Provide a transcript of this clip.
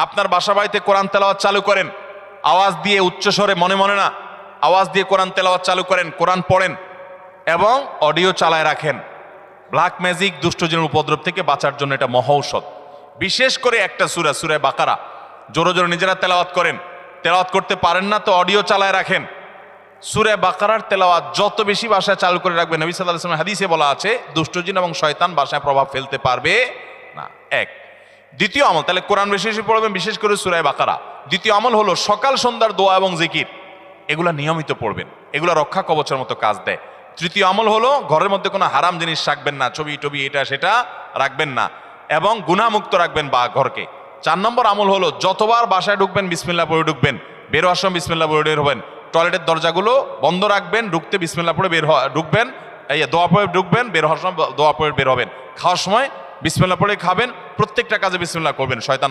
আপনার বাসা বাড়িতে কোরআন তেলাওয়াত চালু করেন, আওয়াজ দিয়ে উচ্চস্বরে, মনে মনে না, আওয়াজ দিয়ে কোরআন তেলাওয়াত চালু করেন, কোরআন পড়েন এবং অডিও চালায় রাখেন। ব্ল্যাক ম্যাজিক, দুষ্টজিনের উপদ্রব থেকে বাঁচার জন্য এটা মহৌষধ। বিশেষ করে একটা সূরা, সূরা বাকারা জোরে জোরে নিজেরা তেলাওয়াত করেন। তেলাওয়াত করতে পারেন না তো অডিও চালায় রাখেন। সূরা বাকারার তেলাওয়াত যত বেশি ভাষায় চালু করে রাখবেন, নবী সাল্লাল্লাহু আলাইহি ওয়াসাল্লাম হাদিসে বলা আছে দুষ্টজিন এবং শয়তান ভাষায় প্রভাব ফেলতে পারবে না। এক। দ্বিতীয় আমল, তাহলে কোরআন বেশি বেশি পড়বেন, বিশেষ করে সূরা বাকারা। দ্বিতীয় আমল হলো সকাল সন্ধ্যার দোয়া এবং জিকির, এগুলা নিয়মিত পড়বেন, এগুলা রক্ষা কবচের মতো কাজ দেয়। তৃতীয় আমল হলো ঘরের মধ্যে কোনো হারাম জিনিস রাখবেন না, ছবি টবি এটা সেটা রাখবেন না, এবং গুনাহমুক্ত রাখবেন বা ঘরকে। 4 নম্বর আমল হলো যতবার বাসায় ঢুকবেন বিসমিল্লাহ পড়ে ঢুকবেন, বের হওয়ার সময় বিসমিল্লাহ পড়ে বের হবেন। টয়লেটের দরজাগুলো বন্ধ রাখবেন, ঢুকতে বিসমিল্লাহ পড়ে ঢুকবেন, দোয়া পড়ে ঢুকবেন, বের হওয়ার সময় দোয়া পড়ে বের হবেন। খাওয়ার সময় বিসমিল্লাহ পড়ে খাবেন, প্রত্যেকটা কাজে বিসমিল্লাহ করবেন। শয়তান